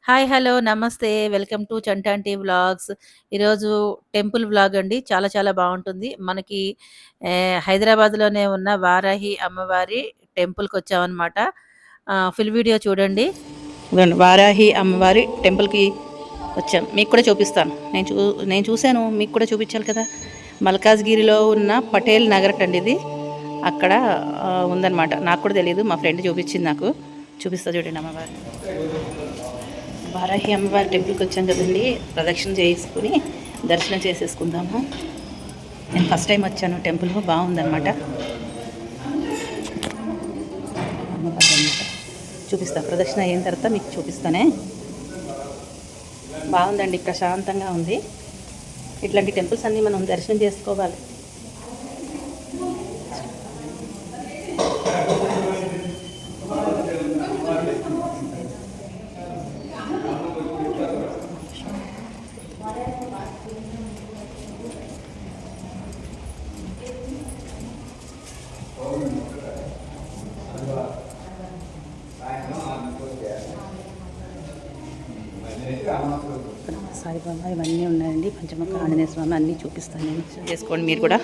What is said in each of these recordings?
Hi. Hello. నమస్తే. Welcome to Chantanti vlogs. ఈరోజు temple vlog అండి. చాలా చాలా బావుంటుంది. మనకి హైదరాబాద్‌లోనే ఉన్న వారాహి అమ్మవారి టెంపుల్‌కొచ్చామనమాట. ఫుల్ వీడియో చూడండి. ఇదిగోండి వారాహి అమ్మవారి టెంపుల్‌కి వచ్చాం. మీకు కూడా చూపిస్తాను. నేను చూసాను. మీకు కూడా చూపించాలి కదా! మల్కాజ్గిరిలో ఉన్న పటేల్ నగర్ అండి ఇది. అక్కడ ఉందనమాట. నాకు కూడా తెలీదు. మా ఫ్రెండ్ చూపించింది నాకు. చూపిస్తా చూడండి అమ్మవారు. వారాహి అమ్మవారి టెంపుల్కి వచ్చాం కదండి. ప్రదక్షిణ చేసుకుని దర్శనం చేసేసుకుందాము. నేను ఫస్ట్ టైం వచ్చాను టెంపుల్. బాగుందన్నమాట. అమ్మవారి అన్నమాట. చూపిస్తా. ప్రదక్షిణ అయిన తర్వాత మీకు చూపిస్తానే. బాగుందండి. ప్రశాంతంగా ఉంది. ఇట్లాంటి టెంపుల్స్ అన్నీ మనం దర్శనం చేసుకోవాలి. సాయిబాబా ఇవన్నీ ఉన్నాయండి. పంచముఖ ఆంజనేయ స్వామి అన్నీ చూపిస్తాను. నేను చేసుకోండి మీరు కూడా.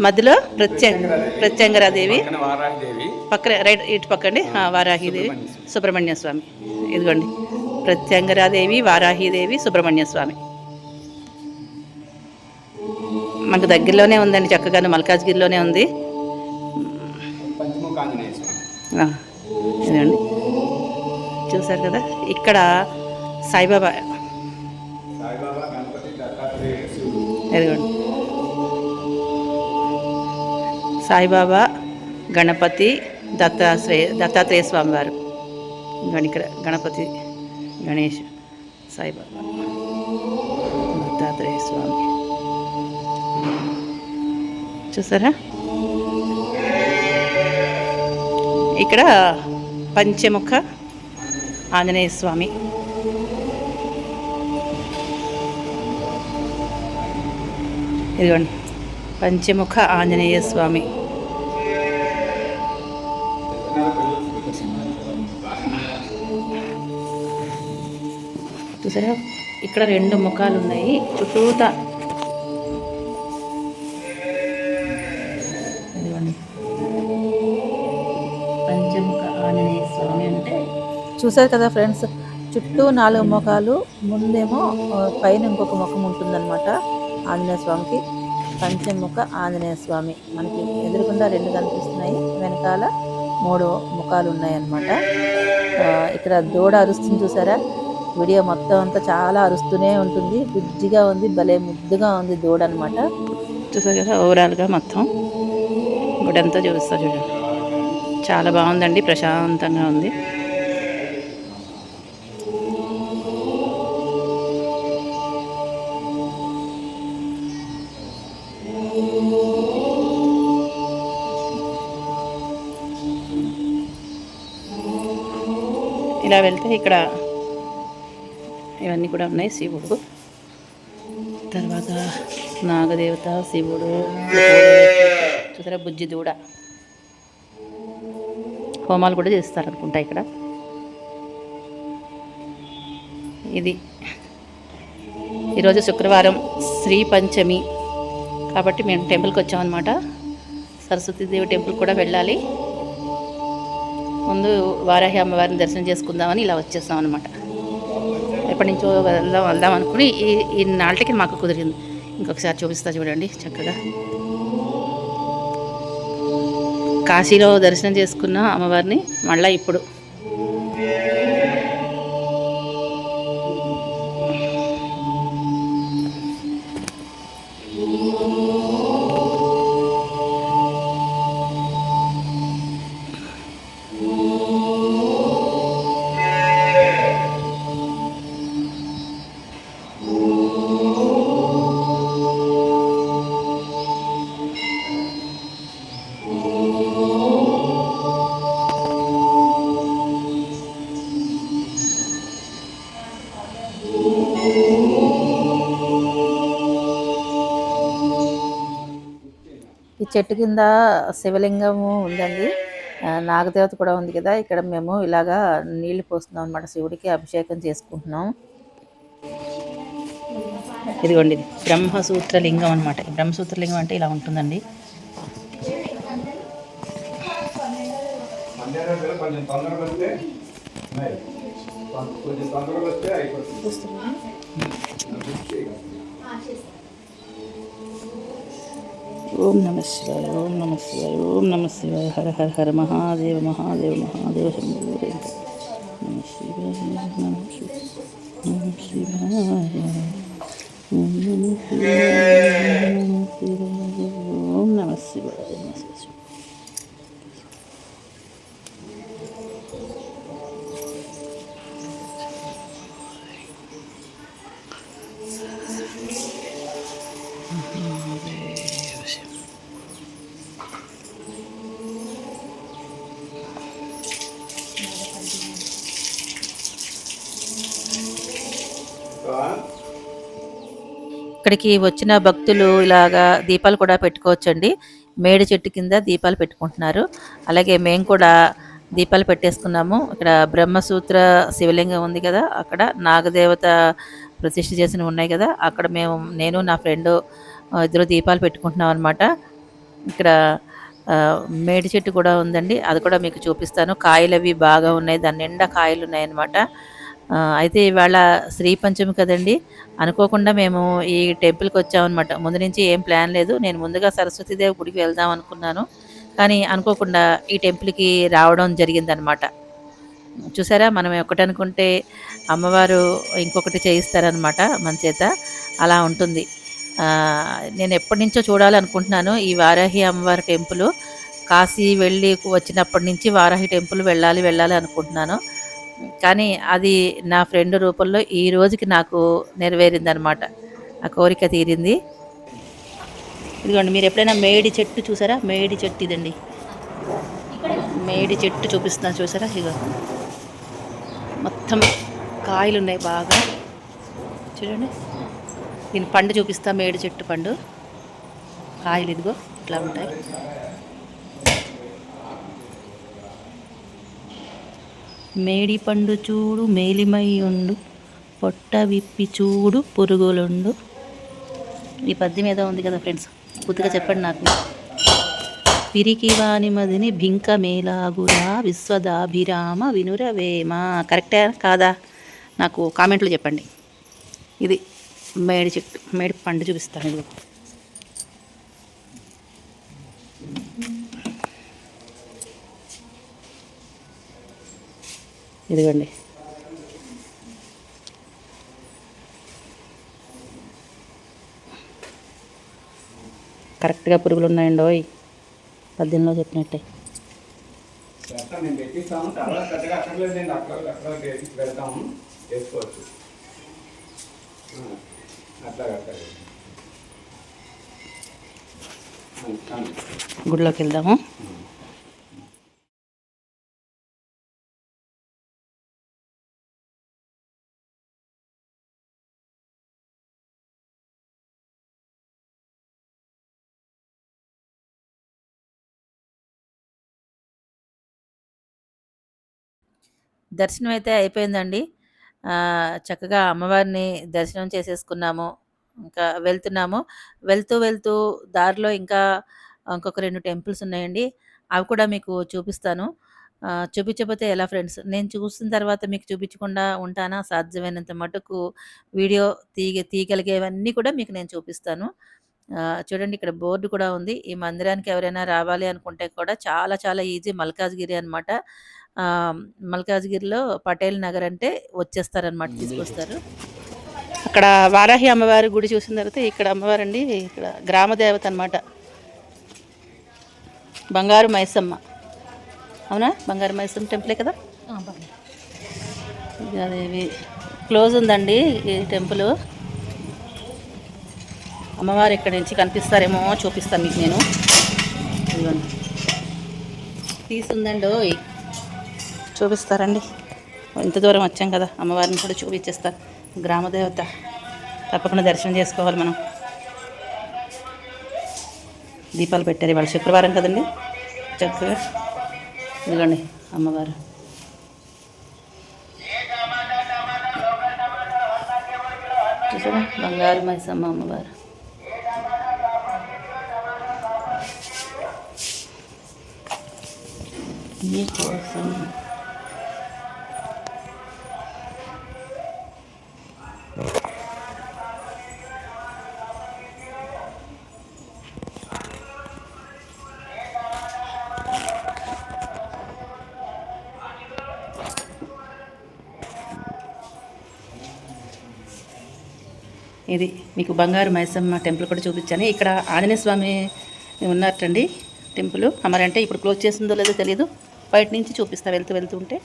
మధ్యలో ప్రత్యంగరాదేవి, పక్కన రైట్ ఇటు పక్కండి వారాహిదేవి, సుబ్రహ్మణ్య స్వామి. ఇదిగోండి ప్రత్యంగరాదేవి, వారాహిదేవి, సుబ్రహ్మణ్య స్వామి. మనకు దగ్గరలోనే ఉందండి. చక్కగానే మల్కాజ్గిరిలోనే ఉంది. ఇదండి చూసారు కదా. ఇక్కడ సాయిబాబా, ఇదిగోండి సాయిబాబా, గణపతి, దత్తాత్రేయ స్వామి వారు. ఇదిగోండి ఇక్కడ గణపతి, గణేష్, సాయిబాబా, దత్తాత్రేయ స్వామి. చూసారా. ఇక్కడ పంచముఖ ఆంజనేయ స్వామి. ఇదిగోండి పంచముఖ ఆంజనేయ స్వామి. చూసారా. ఇక్కడ 2 ముఖాలు ఉన్నాయి. చుట్టూతా ఇదిగోండి పంచముఖ ఆంజనేయ స్వామి అంటే చూసారు కదా ఫ్రెండ్స్. చుట్టూ 4 ముఖాలు. ముందేమో పైన ఇంకొక ముఖం ఉంటుందన్నమాట ఆంజనేయ స్వామికి. పంచముఖ ఆంజనేయ స్వామి మనకి ఎదురుగుండా 2 కనిపిస్తున్నాయి. వెనకాల 3 ముఖాలు ఉన్నాయన్నమాట. ఇక్కడ దూడ అరుస్తుంది చూసారా. వీడియో మొత్తం అంతా చాలా అరుస్తూనే ఉంటుంది. బుజ్జిగా ఉంది. భలే ముద్దుగా ఉంది దూడ అనమాట. చూసారు కదా. ఓవరాల్గా మొత్తం గుడంతా చూపిస్తా చూడండి. చాలా బాగుందండి. ప్రశాంతంగా ఉంది. ఇలా వెళ్తే ఇక్కడ ఇవన్నీ కూడా ఉన్నాయి. శివుడు, తర్వాత నాగదేవత, శివుడు, చూసారా బుజ్జి దూడ. హోమాలు కూడా చేస్తారనుకుంటా ఇక్కడ. ఇది ఈరోజు శుక్రవారం, శ్రీ పంచమి కాబట్టి మేము టెంపుల్కి వచ్చామన్నమాట. సరస్వతీదేవి టెంపుల్ కూడా వెళ్ళాలి. ముందు వారాహి అమ్మవారిని దర్శనం చేసుకుందామని ఇలా వచ్చేస్తాం అనమాట. ఎప్పటి నుంచో వెళ్దాం అనుకుని ఈ నాటికి మాకు కుదిరింది. ఇంకొకసారి చూపిస్తా చూడండి. చక్కగా కాశీలో దర్శనం చేసుకున్న అమ్మవారిని మళ్ళీ ఇప్పుడు ఈ చెట్టు కింద శివలింగము ఉందండి. నాగదేవత కూడా ఉంది కదా, ఇక్కడ మేము ఇలాగా నీళ్లు పోస్తున్నాం అనమాట, శివుడికి అభిషేకం చేసుకుంటున్నాం. ఇదిగోండి, ఇది బ్రహ్మసూత్ర లింగం అనమాట. బ్రహ్మసూత్ర లింగం అంటే ఇలా ఉంటుందండి. ఓం నమ శివాయ, ఓం నమ శివాయ, ఓం నమ శివాయ. హర హర హర మహాదేవ మహాదేవ మహాదేవ శంభో నమ శివాయ, నమ శివాయ, నమ శివాయ, ఓం నమ శివాయ, ఓం నమ శివాయ, నమ శివాయ. ఇక్కడికి వచ్చిన భక్తులు ఇలాగా దీపాలు కూడా పెట్టుకోవచ్చండి. మేడి చెట్టు కింద దీపాలు పెట్టుకుంటున్నారు. అలాగే మేము కూడా దీపాలు పెట్టేసుకున్నాము. ఇక్కడ బ్రహ్మసూత్ర శివలింగం ఉంది కదా, అక్కడ నాగదేవత ప్రతిష్ఠ చేసినవి ఉన్నాయి కదా, అక్కడ నేను నా ఫ్రెండ్ ఇద్దరు దీపాలు పెట్టుకుంటున్నాం అనమాట. ఇక్కడ మేడి చెట్టు కూడా ఉందండి, అది కూడా మీకు చూపిస్తాను. కాయలు అవి బాగా ఉన్నాయి, దాని నిండా కాయలు ఉన్నాయన్నమాట. అయితే ఇవాళ శ్రీ పంచమి కదండి, అనుకోకుండా మేము ఈ టెంపుల్కి వచ్చామన్నమాట. ముందు నుంచి ఏం ప్లాన్ లేదు. నేను ముందుగా సరస్వతీదేవి గుడికి వెళ్దాం అనుకున్నాను, కానీ అనుకోకుండా ఈ టెంపుల్కి రావడం జరిగిందనమాట. చూసారా, మనం ఒకటి అనుకుంటే అమ్మవారు ఇంకొకటి చేయిస్తారనమాట మన చేత. అలా ఉంటుంది. నేను ఎప్పటి నుంచో చూడాలనుకుంటున్నాను ఈ వారాహి అమ్మవారి టెంపుల్. కాశీ వెళ్ళి వచ్చినప్పటి నుంచి వారాహి టెంపుల్ వెళ్ళాలి అనుకుంటున్నాను. కానీ అది నా ఫ్రెండ్ రూపంలో ఈ రోజుకి నాకు నెరవేరిందనమాట, ఆ కోరిక తీరింది. ఇదిగోండి, మీరు ఎప్పుడైనా మేడి చెట్టు చూసారా? మేడి చెట్టు ఇదండి, మేడి చెట్టు చూపిస్తున్నాను చూసారా? ఇగో మొత్తం కాయలు ఉన్నాయి బాగా, చూడండి. దీని పండు చూపిస్తా, మేడి చెట్టు పండు కాయలు ఇదిగో ఇట్లా ఉంటాయి. మేడి పండు చూడు మేలిమై ఉండు, పొట్ట విప్పి చూడు పురుగులుండు. ఈ పద్యం ఏదో ఉంది కదా ఫ్రెండ్స్, పూర్తిగా చెప్పండి నాకు. పిరికి వాని మదిని భింక మేలాగురా విశ్వదాభిరామ వినురవేమ. కరెక్టే కాదా? నాకు కామెంట్లో చెప్పండి. ఇది మేడి చెట్టు, మేడి పండు చూపిస్తాను. ఇది ఇదిగోండి, కరెక్ట్గా పురుగులు ఉన్నాయండి. ఓయ్, పద్యంలో చెప్పినట్టే. గుడిలోకి వెళ్దాము. దర్శనం అయితే అయిపోయిందండి. చక్కగా అమ్మవారిని దర్శనం చేసేసుకున్నాము. ఇంకా వెళ్తున్నాము. వెళ్తూ దారిలో ఇంకా ఇంకొక 2 టెంపుల్స్ ఉన్నాయండి. అవి కూడా మీకు చూపిస్తాను. చూపించకపోతే ఎలా ఫ్రెండ్స్? నేను చూసిన తర్వాత మీకు చూపించకుండా ఉంటానా? సాధ్యమైనంత మటుకు వీడియో తీయగలిగేవన్నీ కూడా మీకు నేను చూపిస్తాను. చూడండి, ఇక్కడ బోర్డు కూడా ఉంది. ఈ మందిరానికి ఎవరైనా రావాలి అనుకుంటే కూడా చాలా చాలా ఈజీ. మల్కాజ్గిరి అనమాట. మల్కాజ్గిరిలో పటేల్ నగర్ అంటే వచ్చేస్తారనమాట, తీసుకొస్తారు. అక్కడ వారాహి అమ్మవారి గుడి చూసిన తర్వాత ఇక్కడ అమ్మవారు అండి, ఇక్కడ గ్రామ దేవత అనమాట, బంగారు మైసమ్మ. అవునా? బంగారు మైసమ్మ టెంపులే కదా. అదేవి క్లోజ్ ఉందండి ఈ టెంపుల్. అమ్మవారు ఇక్కడ నుంచి కనిపిస్తారేమో, చూపిస్తాను మీకు నేను. ఇదిగోండి, తీసుందండి, చూపిస్తారండి. ఇంత దూరం వచ్చాం కదా, అమ్మవారిని కూడా చూపించేస్తారు. గ్రామదేవత, తప్పకుండా దర్శనం చేసుకోవాలి మనం. దీపాలు పెట్టారు, ఇవాళ శుక్రవారం కదండి. చక్కగా ఇదిగోండి అమ్మవారు. చూసారా బంగారు మైసమ్మ అమ్మవారు. మీకోసం ఇది మీకు బంగారు మైసమ్మ టెంపుల్ కూడా చూపించాను. ఇక్కడ ఆంజనేయ స్వామి ఉన్నట్టండి టెంపుల్. అమరంటే ఇప్పుడు క్లోజ్ చేసిందో లేదో తెలియదు, బయట నుంచి చూపిస్తా వెళ్తూ ఉంటే.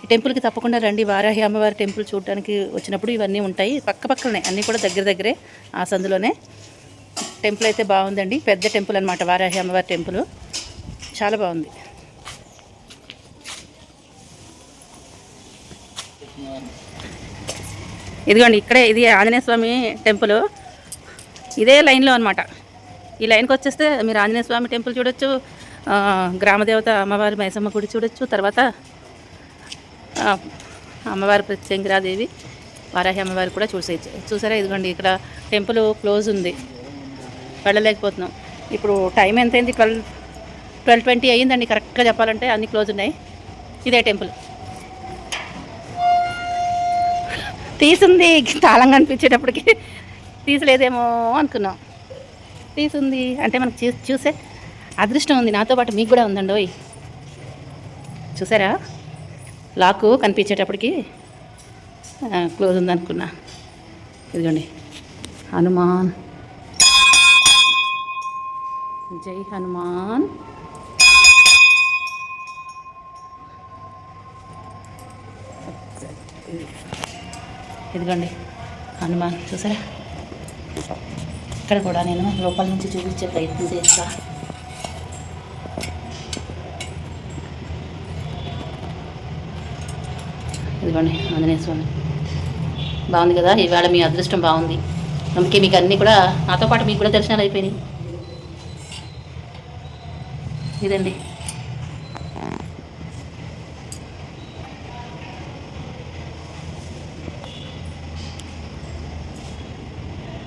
ఈ టెంపుల్కి తప్పకుండా రండి. వారాహి అమ్మవారి టెంపుల్ చూడడానికి వచ్చినప్పుడు ఇవన్నీ ఉంటాయి. పక్కనే అన్నీ కూడా దగ్గరే ఆ సందులోనే. టెంపుల్ అయితే బాగుందండి, పెద్ద టెంపుల్ అనమాట వారాహి అమ్మవారి టెంపుల్, చాలా బాగుంది. ఇదిగోండి ఇక్కడే ఇది ఆంజనేయ స్వామి టెంపుల్, ఇదే లైన్లో అనమాట. ఈ లైన్కి వచ్చేస్తే మీరు ఆంజనేయ స్వామి టెంపుల్ చూడొచ్చు, గ్రామదేవత అమ్మవారి మైసమ్మ గుడి చూడొచ్చు, తర్వాత అమ్మవారి ప్రత్యంగిరాదేవి వారాహి అమ్మవారి కూడా చూసారా. ఇదిగోండి ఇక్కడ టెంపుల్ క్లోజ్ ఉంది, వెళ్ళలేకపోతున్నాం. ఇప్పుడు టైం ఎంత అయింది? 12:20 అయ్యిందండి కరెక్ట్గా చెప్పాలంటే. అన్నీ క్లోజ్ ఉన్నాయి. ఇదే టెంపుల్ తీసుంది, తాళం కనిపించేటప్పటికి తీసలేదేమో అనుకున్నాం. తీసుంది అంటే మనకు చూసే అదృష్టం ఉంది. నాతో పాటు మీకు కూడా ఉందండి. ఓయ్ చూసారా, లాకు కనిపించేటప్పటికి క్లోజ్ ఉంది అనుకున్నా. ఇదిగోండి హనుమాన్, జై హనుమాన్. ఇదిగోండి హనుమాన్ చూసారా. ఇక్కడ కూడా నేను లోపల నుంచి చూపించే ప్రయత్నం చేస్తా. ఇదిగోండి ఆంజనేయ స్వామి, బాగుంది కదా. ఇవాళ మీ అదృష్టం బాగుంది, అందుకే మీకు అన్నీ కూడా నాతో పాటు మీకు కూడా దర్శనాలు అయిపోయినాయి. ఇదండి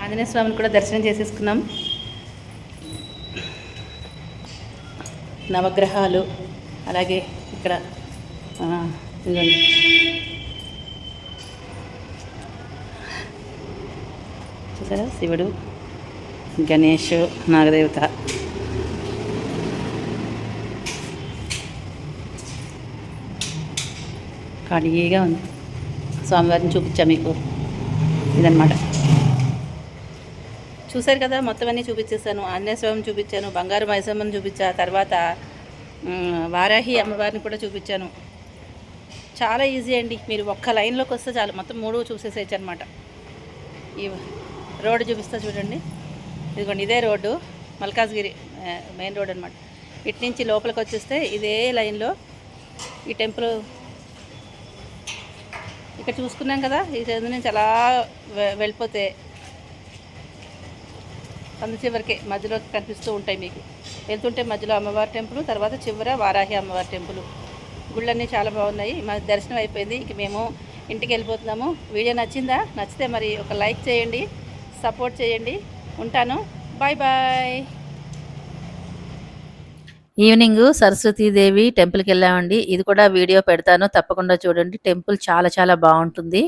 ఆంజనేయ స్వామిని కూడా దర్శనం చేసేసుకున్నాం. నవగ్రహాలు, అలాగే ఇక్కడ ఇదిగోండి చూసారా, శివుడు, గణేష్, నాగదేవత. ఖాళీగా ఉంది. స్వామివారిని చూపించా మీకు. ఇదన్నమాట, చూసారు కదా. మొత్తం అన్నీ చూపించేసాను. ఆంజనేయ స్వామిని చూపించాను, బంగారు మైసమ్మని చూపించా, తర్వాత వారాహి అమ్మవారిని కూడా చూపించాను. చాలా ఈజీ అండి, మీరు ఒక్క లైన్లోకి వస్తే చాలు, మొత్తం 3 చూసేసేయచ్చు అనమాట. ఈ రోడ్డు చూపిస్తా చూడండి. ఇదిగోండి ఇదే రోడ్డు, మల్కాజ్గిరి మెయిన్ రోడ్ అనమాట. ఇటు నుంచి లోపలికి వచ్చేస్తే ఇదే లైన్లో ఈ టెంపుల్. ఇక్కడ చూసుకున్నాం కదా, ఈ చందు నుంచి అలా వెళ్ళిపోతే అందు చివరికే మధ్యలో కనిపిస్తూ ఉంటాయి మీకు. వెళ్తుంటే మధ్యలో అమ్మవారి టెంపుల్, తర్వాత చివర వారాహి అమ్మవారి టెంపుల్. గుళ్ళన్నీ చాలా బాగున్నాయి. మా దర్శనం అయిపోయింది, ఇక మేము ఇంటికి వెళ్ళిపోతున్నాము. వీడియో నచ్చిందా? నచ్చితే మరి ఒక లైక్ చేయండి, సపోర్ట్ చేయండి. ఉంటాను, బాయ్ బాయ్. ఈవినింగ్ సరస్వతీదేవి టెంపుల్కి వెళ్ళామండి. ఇది కూడా వీడియో పెడతాను, తప్పకుండా చూడండి. టెంపుల్ చాలా బాగుంటుంది.